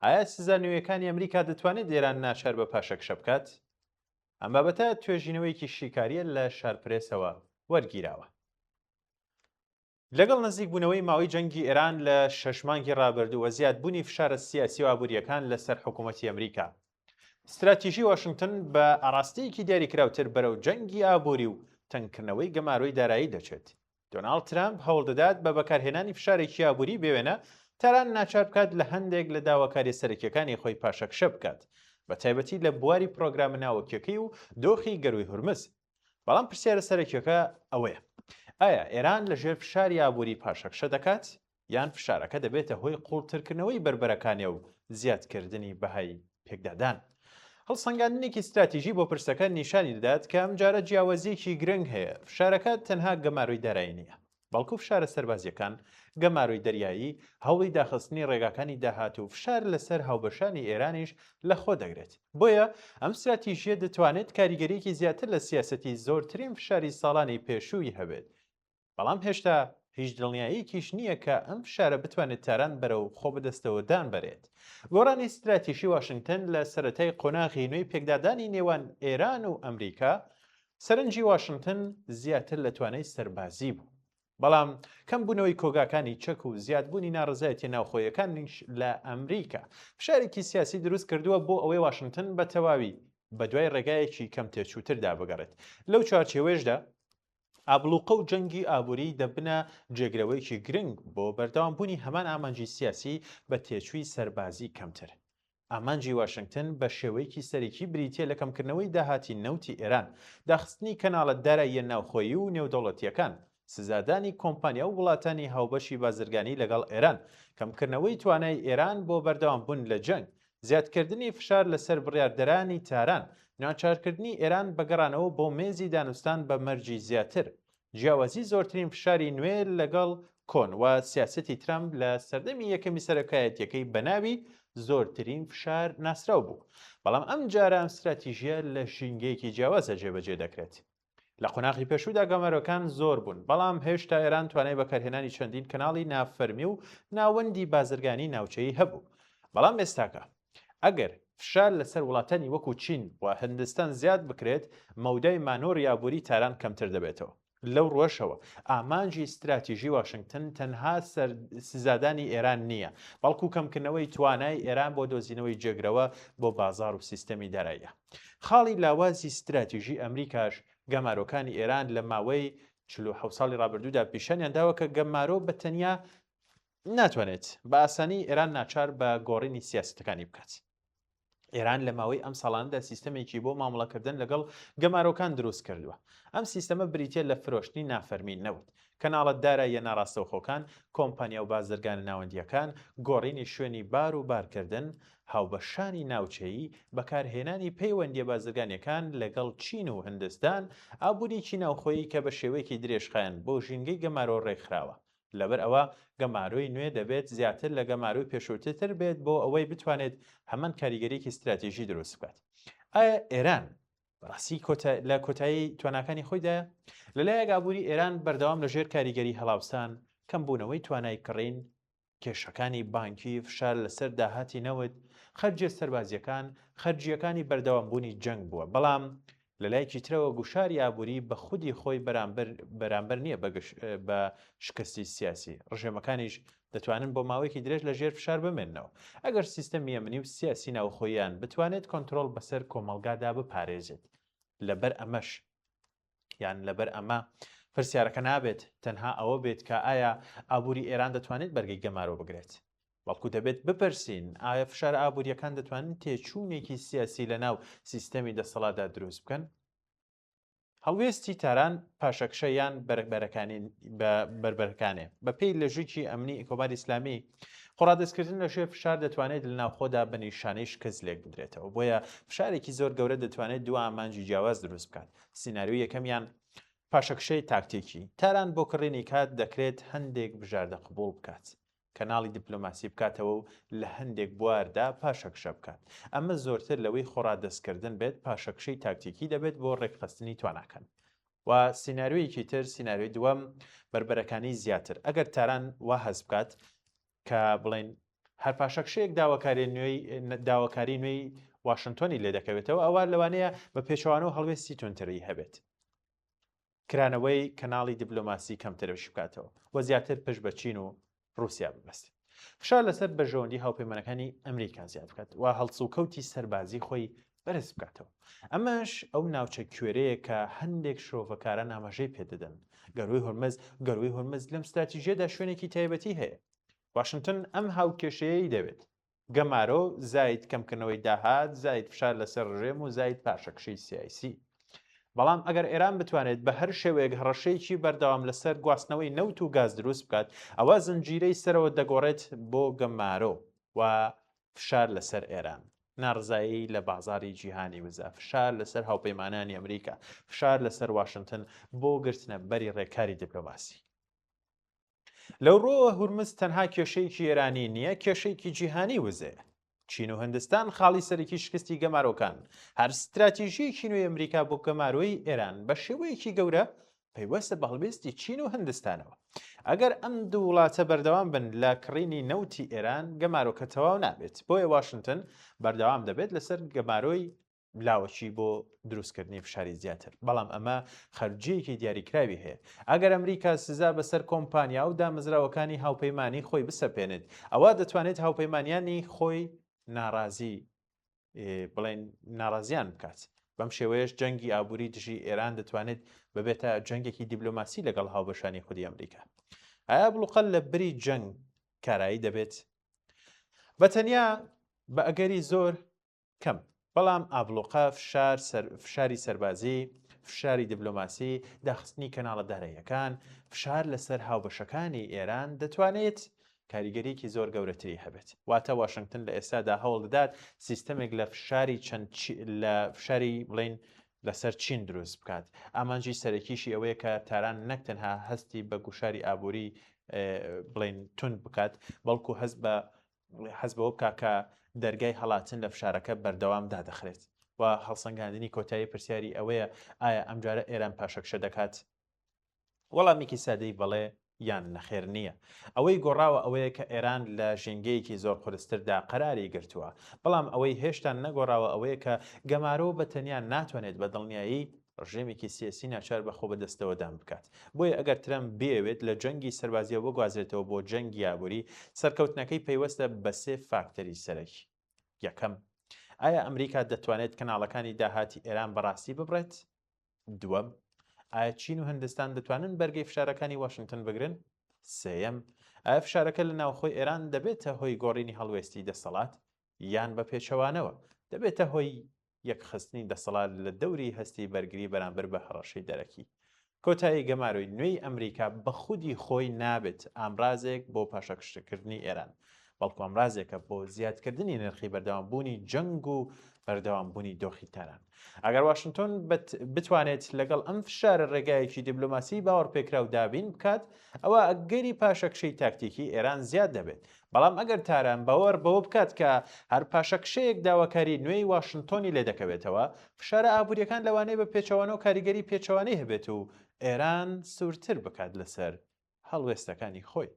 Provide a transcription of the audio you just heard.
ئایا سزا نوێیەکانی ئەمریکا دەتوانێت ئێران ناچار بە پاشەکشە بکات؟ ئەم بابەتە توێژینەوەیکی شیکاریە لە شارپرێسەوە وەرگیراوە. لەگەڵ نزیکبوونەوەی ماوەی جەنگی ئێران لە 6 مانگی ڕابردووە زیادبوونی فشارە سیاسی و ئابوووریەکان لەسەر حکوومەتی ئەمریکا. استراتیژی واشنگتن بە ئاراستەیەکی دیاریکراوتر بەرەو جەنگی ئابووری و تەنگکردنەوەی گەماروی دارایی دەچێت. دۆناڵد ترامپ هەوڵ دەدات بە بەکارهێنانی فشارێکی ئابووری بوێنە تاران ناچار بکات لە هەندێک لە داواکاری سەرەکیەکانی خۆی پاشەکشە بکات، بە تایبەتی لە بواری پرۆگرامە ناوەکیەکەی و دۆخی گەروی هورمز. بەڵام پرسیارە سەرەکیەکە ئەوەیە: ئایا ئێران لەژێر فشاری ئابووری پاشەکشە دەکات یان فشارەکە دەبێتە هۆی قوڵترکردنەوەی بربەرەکانیە و زیادکردنی بەهای پێکدادان؟ هەڵسەنگاندنێکی استراتیژی بۆ پرسەکە نیشانی دەدات کە ئەم جارە جیاوازیەکی گرنگ هەیە. فشارەکە تەنها گەماروی دارایی نییە، بەڵکو فشارە سەربازیەکان، گەماروی دەریایی، هەوڵی داخستنی ڕێگاکانی داهات و فشار لەسەر هاوبەشانی ئێرانیش لەخۆ دەگرێت. بۆیە ئەم استراتیژیە دەتوانێت کاریگەریەکی زیاتر لە سیاسەتی زۆرترین فشاری ساڵانی پێشووی هەبێت. بەڵام هێشتا هیچ دڵنیاییەکیش نییە کە ئەم فشارە بتوانێت تاران بەرەو خۆبەدەستەوەدان بەرێت. گۆڕانی استراتیژی واشنگتن لە سەرەتای قۆناغی نوێی پێکدادانی نێوان ئێران و ئەمریکا، سەرنجی واشنگتن زیاتر لە توانای سەربازی بوو. بەڵام کەمبوونەوەی کۆگاکانی چەک و زیادبوونی ناڕزایەتی ناوخۆیەکانیش لە ئەمریکا فشارێکی سیاسی دروست کردووە بۆ ئەوەی واشنگتن بە تەواوی بە دوای ڕێگایەکی کەم تێچووتردا بگەڕێت. لەو چوارچێوەیەشدا ئابلوقە و جەنگی ئابووری دەبنە جێگرەوەیکی گرنگ بۆ بەردەوامبوونی هەمان ئامانجی سیاسی بە تێچووی سەربازی کەمتر. ئامانجی واشنگتن بە شێوەیەکی سەرەکی بریتیە لە کەمکردنەوەی داهاتی نەوتی ئێران، داخستنی کەناڵە داراییە ناوخۆیی و نێودەوڵەتیەکان، سزادانی کۆمپانیا و وڵاتانی هاوبەشی بازرگانی لەگەڵ ئێران، کەمکردنەوەی توانای ئێران بۆ بەردەوامبوون لە جەنگ، زیادکردنی فشار لەسەر بڕیاردەرانی تاران، ناچارکردنی ئێران بەگەڕانەوە بۆ مێزی دانوستان بە مەرجی زیاتر، جیاوازی زۆرترین فشاری نوێ لەگەڵ کۆن و سیاسەتی ترامپ لە سەردەمی یەکەمی سەرۆکایەتیەکەی بەناوی زۆرترین فشار ناسراو بوو. بەڵام ئەم جارە ئەم استراتیژیە لە ژینگەیەکی جیاوازە جێبەجێ دەکرێت. لە قۆناغی پێشوودا گەمەرەکان زۆر بوون، بەڵام هێشتا ئێران توانای بەکارهێنانی چەندین کەناڵی نافەرمی و ناوەندی بازرگانی ناوچەیی هەبوو. بەڵام ئێستاکە ئەگەر فشار لەسەر وڵاتانی وەکو چین و هەندستان زیاد بکرێت، مەودای مانۆری ئابووری تاران کەمتر دەبێتەوە. لەو ڕۆژەوە ئامانجی استراتیژی واشنگتن تەنها سزادانی ئێران نییە، بەڵکو کەمکردنەوەی توانای ئێران بۆ دۆزینەوەی جێگرەوە بۆ بازار و سیستەمی داراییە. خاڵی لاوازی استراتیژی ئەمریکاش گەمارۆکانی ئێران لە ماوەی 47 ساڵی ڕابردوودا پیشانیان داوە کە گەمارۆ بە تەنیا ناتوانێت بە ئاسانی ئێران ناچار بە گۆڕینی سیاستەکانی بکات. ئێران لە ماوەی ئەم ساڵاندا سیستەمێکی بۆ مامەڵەکردن لەگەڵ گەمارۆکان دروست کردووە. ئەم سیستەمە بریتیە لە فرۆشتنی نافەرمی نەوت، کەناڵەت داراییە ناڕاستەوخۆکان، کۆمپانیا و بازرگانە ناوەندیەکان، گۆڕینی شوێنی بار و بارکردن، هاوبەشانی ناوچەیی، بەکارهێنانی پەیوەندیە بازرگانیەکان لەگەڵ چین و هەندستان، ئابووریکی ناوخۆیی کە بە شێوەیەکی درێژخایەن بۆ ژینگەی گەمارۆ ڕێکخراوە. لەبەر ئەوە گەماروی نوێ دەبێت زیاتر لە گەماروی پێشووتر بێت بۆ ئەوەی بتوانێت هەمان کاریگەریەکی استراتیژی دروست بکات. ئایا ئێران بەڕاستی لە کۆتایی تواناکانی خۆیدا؟ لەلایەک ئابووری ئێران بەردەوام لەژێر کاریگەری هەڵاوسان، کەمبوونەوەی توانای کڕین، کێشەکانی بانکی، فشار لەسەر داهاتی نەوت، خەرجە سەربازیەکان، خەرجیەکانی بەردەوامبوونی جەنگ بووە. بەڵام لەلایەکی ترەوە گوشاری ئابووری بە خودی خۆی بەرامبەر نییە بە شکستی سیاسی. ڕژێمەکانیش دەتوانن بۆ ماوەیەکی درێژ لە ژێر فشار بمێننەوە. ئەگەر سیستەمی ئەمنی و سیاسی ناوخۆییان بتوانێت کۆنتڕۆڵ بەسەر کۆمەڵگادا بپارێزێت. لەبەر ئەمە پرسیارەکە نابێت تەنها ئەوە بێت کە ئایا ئابووری ئێران دەتوانێت بەرگەی گەمارۆ بگرێت، بەڵکو دەبێت بپرسین ئایا فشار ئابووریەکان دەتوانن تێچوونێکی سیاسی لە ناو سیستەمی دەسەڵاتدا دروست بکەن. هەڵوێستی تاران پاشەکشە یان بربەرەکانێ بە پێی لەژووکی ئەمنی کۆماری ئیسلامی، خۆڕادەستکردن لە ژێر فشار دەتوانێت لە ناوخۆدا بە نیشانەی شکست لێک بدرێتەوە. بۆیە فشارێکی زۆر گەورە دەتوانێت دوو ئامانجی جیاواز دروست بکات. سیناریۆ یەکەمیان پاشەکشەی تاکتیکی، تاران بۆ کڕینی کات دەکرێت هەندێک بژاردە قبوڵ بکات، کەناڵی دیپلۆماسی بکاتەوە و لە هەندێک بواردا پاشەکشە بکات. ئەمە زۆرتر لەوەی خۆڕادەستکردن بێت، پاشەکشەی تاکتیکی دەبێت بۆ ڕێکخستنی تواناکەن. و سیناریۆیەکی تر، سیناریۆی دووەم، بربەرەکانی زیاتر. ئەگەر تاران وا هەز بکات کە بڵێن هەر پاشەکشەیەک داواکاری نوێی واشنتۆنی لێ دەکەوێتەوە ئەوە لەوانەیە بە پێچەوانە و هەڵوێستی تونتری هەبێت کرانەوەی کەناڵی دیبلۆماسی کەمترەوەشی بکاتەوە و زیاتر پشت بە چین و رووسیا ببەست فشار لەسەر بەژەوەندی هاوپەیمانەکانی ئەمریکا زیاد بکات و هەڵسو و کەوتی سەربازی خۆی بەرز بکاتەوە ئەمەش ئەو ناوچە کوێرەیە کە هەندێک شۆڤەکاران ئاماژەی پێدەدەن گەروەی هورمز لەم استراتیژیەدا شوێنێکی تایبەتی هەیە واشنتن ئەم هاوکێشەیەی دەوێت گەمارۆ زاید کەمکردنەوەی داهات زاید فشار لەسەر ڕژێم و زاید پاشەکشەی سیاسی بەڵام ئەگەر ئێران بتوانێت بە هەر شێوەیەک هەڕەشەیەکی بەردەوام لەسەر گواستنەوەی نەوت و گاز دروست بکات ئەوە زنجیرەی سەرەوە دەگۆڕێت بۆ گەمارۆ و فشار لەسەر ئێران ناڕزایی لە بازاری جیهانی وزە فشار لەسەر هاوپەیمانانی ئەمریکا فشار لەسەر واشنتن بۆ گرتنە بەری ڕێکاری دیبلۆماسی لەو ڕۆوە هورمز تەنها کێشەیەکی ئێرانی نییە کێشەیەکی جیهانی وزەیە چین و هەندستان خاڵی سەرەکی شکستی گەمارۆکان هەر استراتیژیەکی نوێی ئەمریکا بۆ گەمارۆی ئێران بە شێوەیەکی گەورە پەیوەستە بە هەڵبێستی چین و هەندستانەوە ئەگەر ئەم دوو وڵاتە بەردەوام بن لە کڕینی نەوتی ئێران گەمارۆکە تەواو نابێت بۆیە واشنتن بەردەوام دەبێت لەسەر گەمارۆی لاوەچی بۆ دروستکردنی فشاری زیاتر بەڵام ئەمە خەرجیەکی دیاریکراوی هەیە ئەگەر ئەمریکا سزا بەسەر کۆمپانیا و دامەزراوەکانی هاوپەیمانی خۆی بسەپێنێت ئەوە دەتوانێت هاوپەیمانیانی خۆی ناڕازی بڵێن ناڕازیان بکات بەم شێوەیەش جەنگی ئابووری دژی ئێران دەتوانێت ببێتە جەنگێکی دیبلۆماسی لەگەڵ هاوبەشانی خودی ئەمریکا ئایا بڵوقە لە بری جەنگ کارایی دەبێت بەتەنیا بە ئەگەری زۆر کەم بەڵام ئابلوقە فشاری سەربازی فشاری دیبلۆماسی داخستنی کەناڵە داراییەکان فشار لەسەر هاوبەشەکانی ئێران دەتوانێت کاریگەریەکی زۆر گەورەتری هەبێت واتە واشنگتن لە ئێستادا هەوڵ دەدات سیستەمێک لە فشاری بڵین لەسەر چین دروست بکات ئامانجی سەرەکیشی ئەوەیە کە تاران نەک تەنها هەستی بە گوشاری ئابووری بڵین تون بکات بەڵکو حەز بەوە بکاکە دەرگای هەڵاتن لە فشارەکە بەردەوام دادەخرێت و هەڵسەنگاندنی کۆتایی پرسیاری ئەوەیە ئایا ئەمجارە ئێران پاشەکشە دەکات وەڵامێکی سادەی بەڵێ یان نەخێر نییە ئەوەی گۆڕاوە ئەوەیە کە ئێران لە ژینگەیەکی زۆر خورستردا قەراری گرتووە بەڵام ئەوەی هێشتا نەگۆڕاوە ئەوەیە کە گەمارۆ بەتەنیا ناتوانێت بە دڵنیایی ڕژێمێکی سیاسی ناچار بەخۆ بەدەستەوەدان بکات بۆیە ئەگەر ترەمپ بێوێت لە جەنگی سەربازیەوە بگوازرێتەوە بۆ جەنگی ئابووری سەرکەوتنەکەی پەیوەستە بە سێ فاکتەری سەرەکی یەکەم ئایا ئەمریکا دەتوانێت کەناڵەکانی داهاتی ئێران بەڕاستی ببڕێت دووەم ئایا چین و هەندستان دەتوانن بەرگەی فشارەکانی واشنگتن بگرن سێیەم ئایا فشارەکە لە ناوخۆی ئێران دەبێتە هۆی گۆڕینی هەڵوێستی دەسەڵات یان بە پێچەوانەوە دەبێتە هۆی یەکخستنی دەسەڵات لە دەوری هەستی بەرگری بەرامبەر بە هەڕەشەی دەرەکی کۆتایی گەمارۆی نوێی ئەمریکا بە خودی خۆی نابێت ئامرازێک بۆ پاشەکشتکردنی ئێران بەڵکو ئەمرازێکە بۆ زیادکردنی نرخی بەردەوامبوونی جەنگ و بەردەوامبوونی دۆخی تاران ئەگەر واشنتۆن بتوانێت لەگەڵ ئەم فشارە ڕێگایەکی دیبلۆماسی باوەڕ پێکرا و دابین بکات ئەوە ئەگەری پاشەکشەی تاکتیکی ئێران زیاد دەبێت بەڵام ئەگەر تاران باوەڕ بەوە بکات کە هەر پاشەکشەیەک داواکاری نوێی واشنتۆنی لێ دەکەوێتەوە فشارە ئابوووریەکان لەوانەیە بە پێچەوانە و کاریگەری پێچەوانەی هەبێت و ئێران سوورتر بکات لەسەر هەڵوێستەکانی خۆی